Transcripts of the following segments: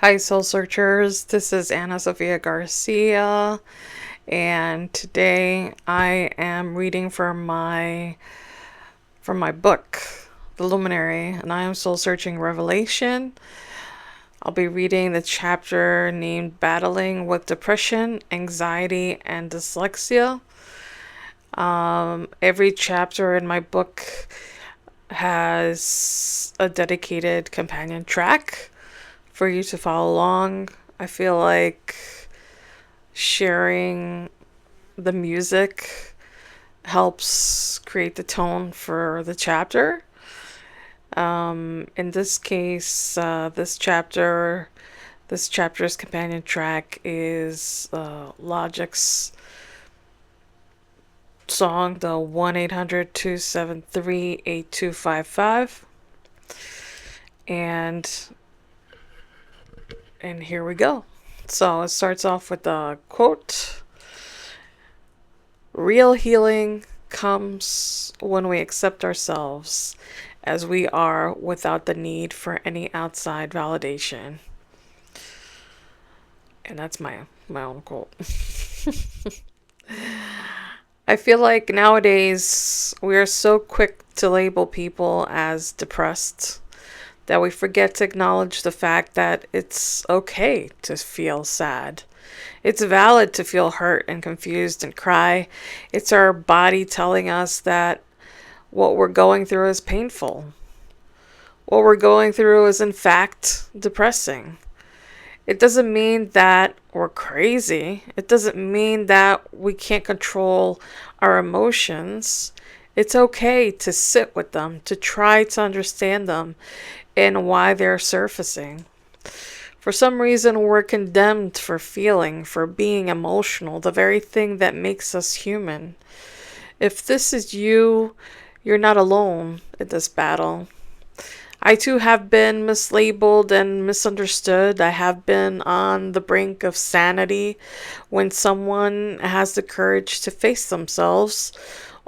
Hi, Soul Searchers. This is Ana Sofia Garcia, and today I am reading from my book, The Lumenary, and I am soul searching Revelation. I'll be reading the chapter named Battling with Depression, Anxiety, and Dyslexia. Every chapter in my book has a dedicated companion track for you to follow along. I feel like sharing the music helps create the tone for the chapter. In this case, this chapter's companion track is Logic's song, the 1-800-273-8255, and here we go. So it starts off with a quote. Real healing comes when we accept ourselves as we are without the need for any outside validation. And that's my own quote. I feel like nowadays we are so quick to label people as depressed that we forget to acknowledge the fact that it's okay to feel sad. It's valid to feel hurt and confused and cry. It's our body telling us that what we're going through is painful. What we're going through is, in fact, depressing. It doesn't mean that we're crazy. It doesn't mean that we can't control our emotions. It's okay to sit with them, to try to understand them and why they're surfacing. For some reason, we're condemned for feeling, for being emotional, the very thing that makes us human. If this is you, you're not alone in this battle. I too have been mislabeled and misunderstood. I have been on the brink of sanity when someone has the courage to face themselves,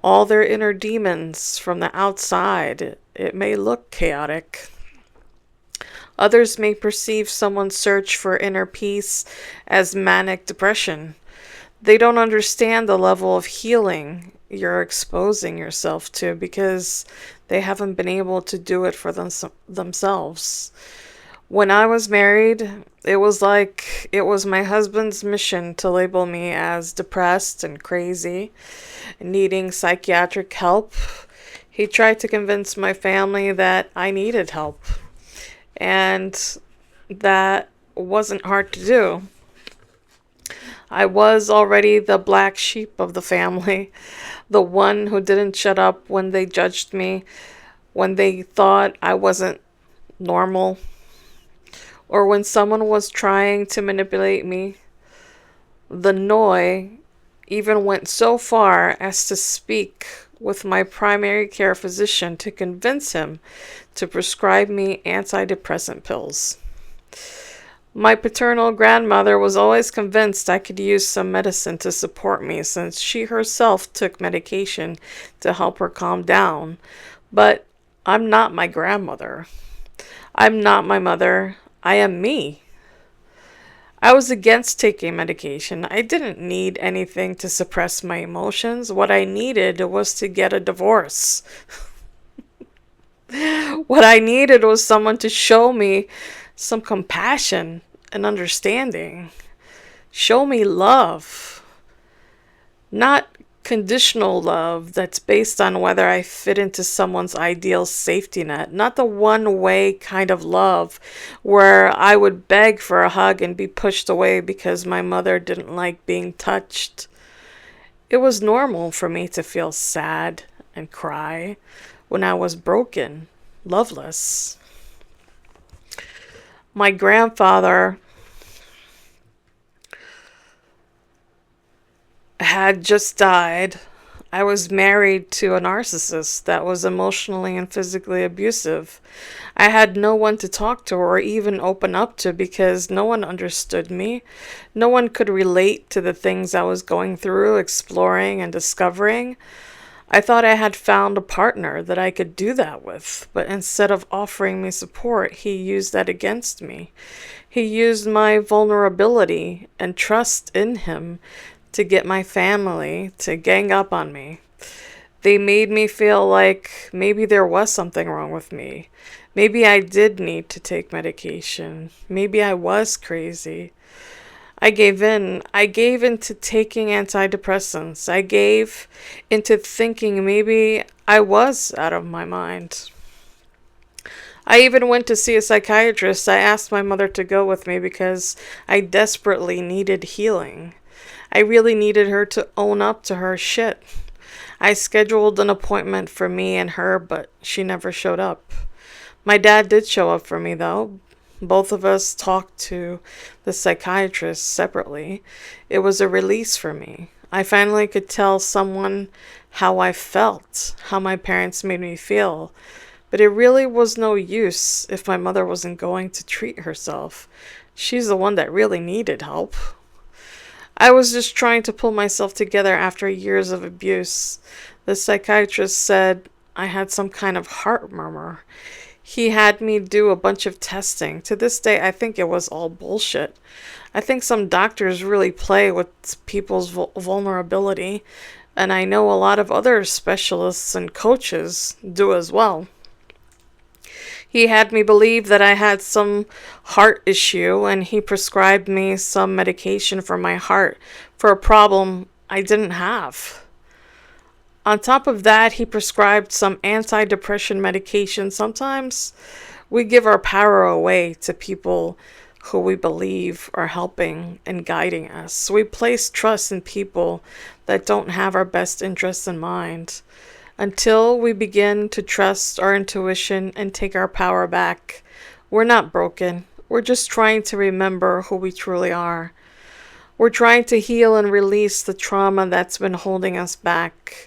all their inner demons from the outside. It may look chaotic. Others may perceive someone's search for inner peace as manic depression. They don't understand the level of healing you're exposing yourself to because they haven't been able to do it for themselves. When I was married, it was like it was my husband's mission to label me as depressed and crazy, needing psychiatric help. He tried to convince my family that I needed help, and that wasn't hard to do. I was already the black sheep of the family, the one who didn't shut up when they judged me, when they thought I wasn't normal, or when someone was trying to manipulate me. The Noi even went so far as to speak with my primary care physician to convince him to prescribe me antidepressant pills. My paternal grandmother was always convinced I could use some medicine to support me since she herself took medication to help her calm down. But I'm not my grandmother. I'm not my mother. I am me. I was against taking medication. I didn't need anything to suppress my emotions. What I needed was to get a divorce. What I needed was someone to show me some compassion and understanding. Show me love, not conditional love that's based on whether I fit into someone's ideal safety net, not the one way kind of love where I would beg for a hug and be pushed away because my mother didn't like being touched. It was normal for me to feel sad and cry when I was broken, loveless. My grandfather had just died. I was married to a narcissist that was emotionally and physically abusive. I had no one to talk to or even open up to because no one understood me. No one could relate to the things I was going through, exploring, and discovering. I thought I had found a partner that I could do that with, but instead of offering me support, he used that against me. He used my vulnerability and trust in him to get my family to gang up on me. They made me feel like maybe there was something wrong with me. Maybe I did need to take medication. Maybe I was crazy. I gave in. I gave into taking antidepressants. I gave into thinking maybe I was out of my mind. I even went to see a psychiatrist. I asked my mother to go with me because I desperately needed healing. I really needed her to own up to her shit. I scheduled an appointment for me and her, but she never showed up. My dad did show up for me, though. Both of us talked to the psychiatrist separately. It was a release for me. I finally could tell someone how I felt, how my parents made me feel. But it really was no use if my mother wasn't going to treat herself. She's the one that really needed help. I was just trying to pull myself together after years of abuse. The psychiatrist said I had some kind of heart murmur. He had me do a bunch of testing. To this day, I think it was all bullshit. I think some doctors really play with people's vulnerability, and I know a lot of other specialists and coaches do as well. He had me believe that I had some heart issue, and he prescribed me some medication for my heart for a problem I didn't have. On top of that, he prescribed some antidepressant medication. Sometimes we give our power away to people who we believe are helping and guiding us. We place trust in people that don't have our best interests in mind. Until we begin to trust our intuition and take our power back, we're not broken. We're just trying to remember who we truly are. We're trying to heal and release the trauma that's been holding us back.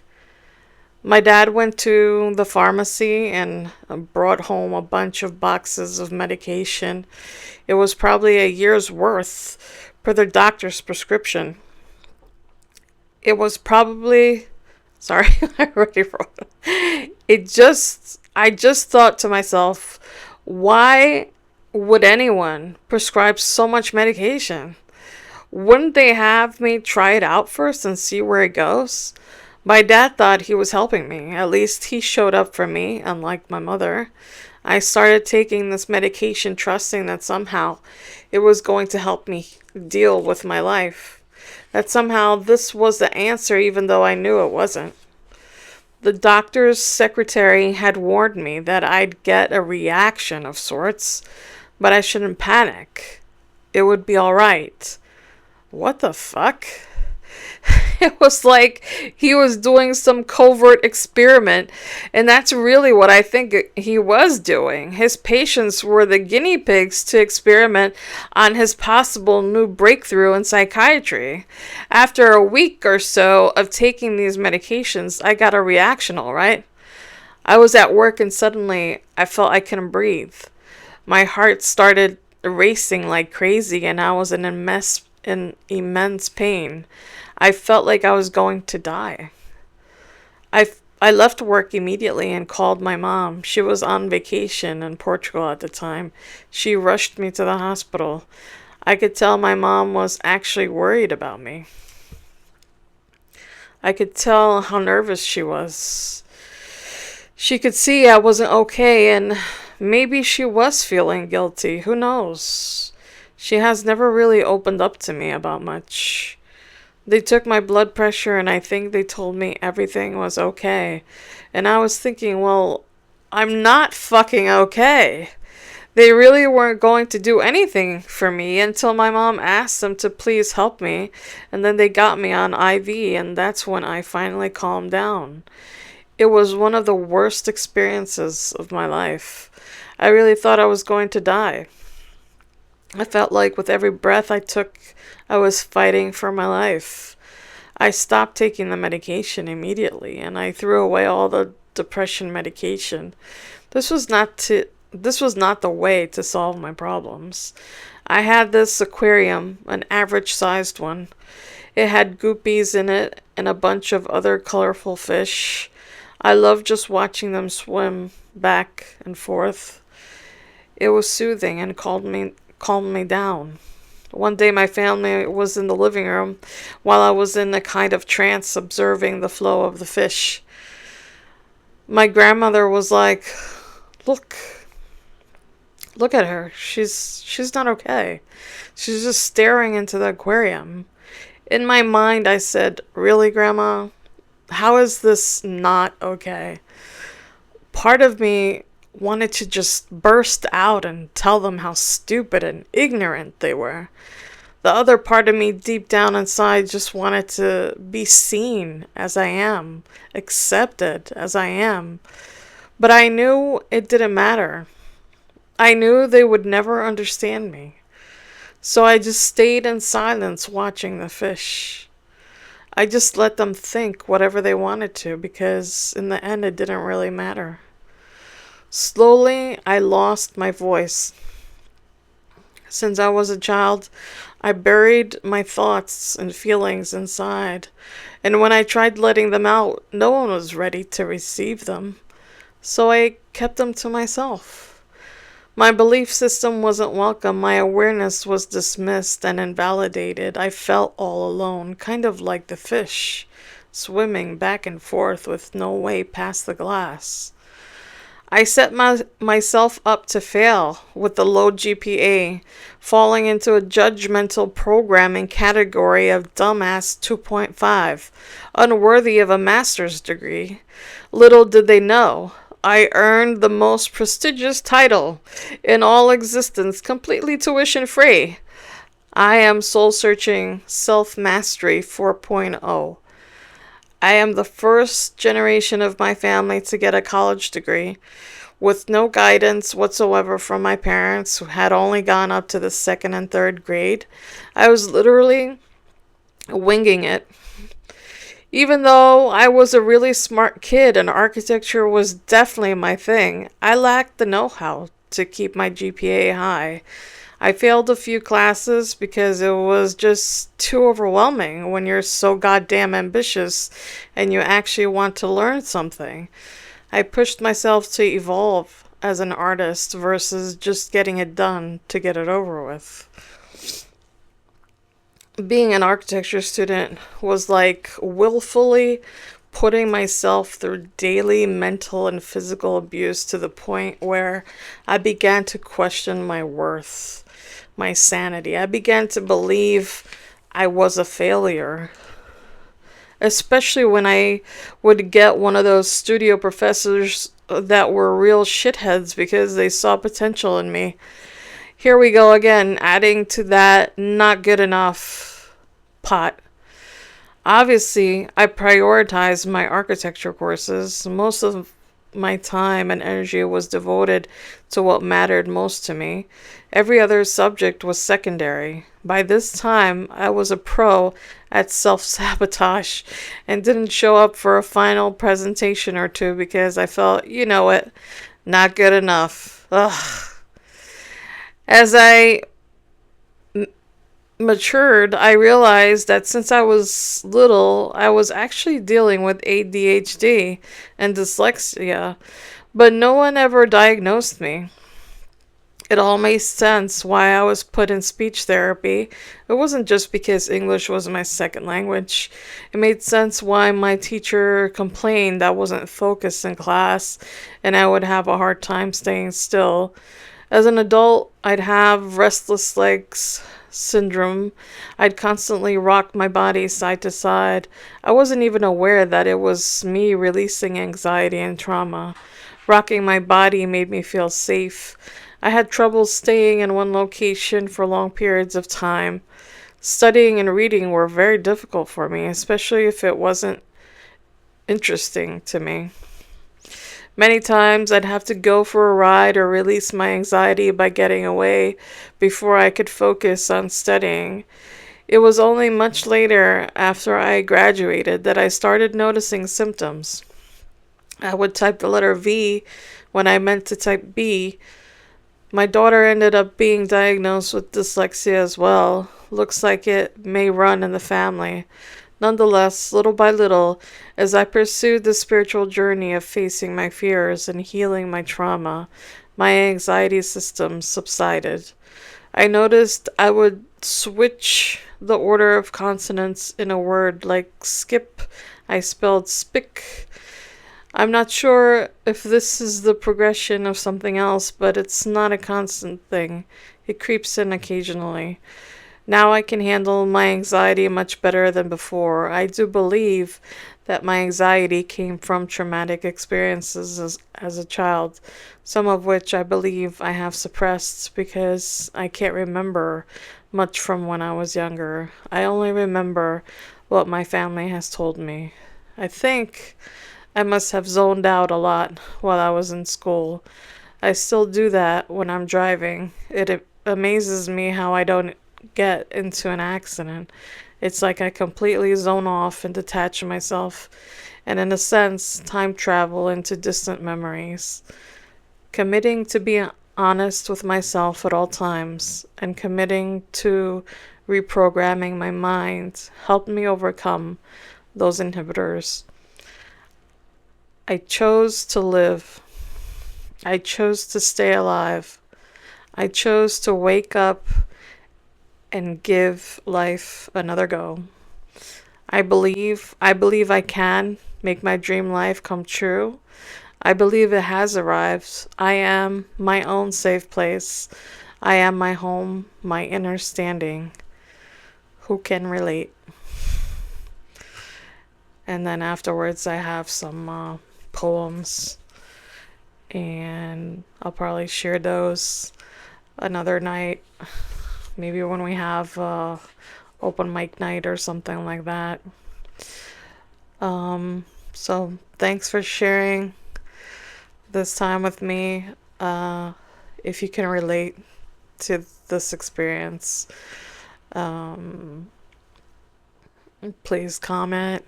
My dad went to the pharmacy and brought home a bunch of boxes of medication. It was probably a year's worth per the doctor's prescription. It was probably, sorry, I already wrote it. I just thought to myself, why would anyone prescribe so much medication? Wouldn't they have me try it out first and see where it goes? My dad thought he was helping me. At least he showed up for me, unlike my mother. I started taking this medication trusting that somehow it was going to help me deal with my life. That somehow this was the answer even though I knew it wasn't. The doctor's secretary had warned me that I'd get a reaction of sorts, but I shouldn't panic. It would be alright. What the fuck? It was like he was doing some covert experiment, and that's really what I think he was doing. His patients were the guinea pigs to experiment on his possible new breakthrough in psychiatry. After a week or so of taking these medications, I got a reaction, all right? I was at work and suddenly I felt I couldn't breathe. My heart started racing like crazy, and I was in immense pain. I felt like I was going to die. I left work immediately and called my mom. She was on vacation in Portugal at the time. She rushed me to the hospital. I could tell my mom was actually worried about me. I could tell how nervous she was. She could see I wasn't okay, and maybe she was feeling guilty. Who knows? She has never really opened up to me about much. They took my blood pressure and I think they told me everything was okay. And I was thinking, well, I'm not fucking okay. They really weren't going to do anything for me until my mom asked them to please help me. And then they got me on IV, and that's when I finally calmed down. It was one of the worst experiences of my life. I really thought I was going to die. I felt like with every breath I took, I was fighting for my life. I stopped taking the medication immediately, and I threw away all the depression medication. This was not the way to solve my problems. I had this aquarium, an average-sized one. It had guppies in it and a bunch of other colorful fish. I loved just watching them swim back and forth. It was soothing and calmed me down. One day my family was in the living room while I was in a kind of trance observing the flow of the fish. My grandmother was like, "Look, look at her. She's not okay. She's just staring into the aquarium." In my mind I said, "Really, Grandma? How is this not okay?" Part of me wanted to just burst out and tell them how stupid and ignorant they were. The other part of me deep down inside just wanted to be seen as I am, accepted as I am. But I knew it didn't matter. I knew they would never understand me. So I just stayed in silence watching the fish. I just let them think whatever they wanted to because in the end it didn't really matter. Slowly, I lost my voice. Since I was a child, I buried my thoughts and feelings inside, and when I tried letting them out, no one was ready to receive them, so I kept them to myself. My belief system wasn't welcome, my awareness was dismissed and invalidated. I felt all alone, kind of like the fish, swimming back and forth with no way past the glass. I set myself up to fail with the low GPA, falling into a judgmental programming category of dumbass 2.5, unworthy of a master's degree. Little did they know, I earned the most prestigious title in all existence, completely tuition free. I am soul searching self mastery 4.0. I am the first generation of my family to get a college degree, with no guidance whatsoever from my parents, who had only gone up to the second and third grade. I was literally winging it. Even though I was a really smart kid and architecture was definitely my thing, I lacked the know-how to keep my GPA high. I failed a few classes because it was just too overwhelming when you're so goddamn ambitious and you actually want to learn something. I pushed myself to evolve as an artist versus just getting it done to get it over with. Being an architecture student was like willfully putting myself through daily mental and physical abuse to the point where I began to question my worth, my sanity. I began to believe I was a failure. Especially when I would get one of those studio professors that were real shitheads because they saw potential in me. Here we go again, adding to that not good enough pot. Obviously, I prioritized my architecture courses. Most of my time and energy was devoted to what mattered most to me. Every other subject was secondary. By this time, I was a pro at self-sabotage and didn't show up for a final presentation or two because I felt, you know it, not good enough. Ugh. As I matured, I realized that since I was little, I was actually dealing with ADHD and dyslexia, but no one ever diagnosed me. It all made sense why I was put in speech therapy. It wasn't just because English was my second language. It made sense why my teacher complained I wasn't focused in class and I would have a hard time staying still. As an adult, I'd have restless legs syndrome. I'd constantly rock my body side to side. I wasn't even aware that it was me releasing anxiety and trauma. Rocking my body made me feel safe. I had trouble staying in one location for long periods of time. Studying and reading were very difficult for me, especially if it wasn't interesting to me. Many times I'd have to go for a ride or release my anxiety by getting away before I could focus on studying. It was only much later, after I graduated, that I started noticing symptoms. I would type the letter V when I meant to type B. My daughter ended up being diagnosed with dyslexia as well. Looks like it may run in the family. Nonetheless, little by little, as I pursued the spiritual journey of facing my fears and healing my trauma, my anxiety system subsided. I noticed I would switch the order of consonants in a word like skip. I spelled spick. I'm not sure if this is the progression of something else, but it's not a constant thing. It creeps in occasionally. Now I can handle my anxiety much better than before. I do believe that my anxiety came from traumatic experiences as a child, some of which I believe I have suppressed because I can't remember much from when I was younger. I only remember what my family has told me. I think I must have zoned out a lot while I was in school. I still do that when I'm driving. It amazes me how I don't get into an accident. It's like I completely zone off and detach myself, and in a sense, time travel into distant memories. Committing to be honest with myself at all times and committing to reprogramming my mind helped me overcome those inhibitors. I chose to live. I chose to stay alive. I chose to wake up and give life another go. I believe I can make my dream life come true. I believe it has arrived. I am my own safe place. I am my home, my inner standing. Who can relate? And then afterwards, I have some poems, and I'll probably share those another night. Maybe when we have open mic night or something like that. So thanks for sharing this time with me. If you can relate to this experience, um, please comment,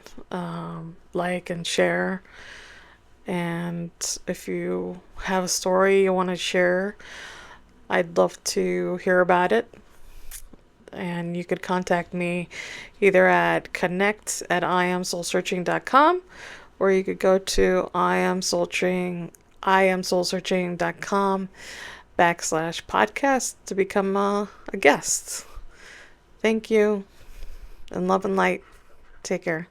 like, and share. And if you have a story you want to share, I'd love to hear about it. And you could contact me either at connect@iamsoulsearching.com, or you could go to iamsoulsearching.com/podcast to become a guest. Thank you, and love and light. Take care.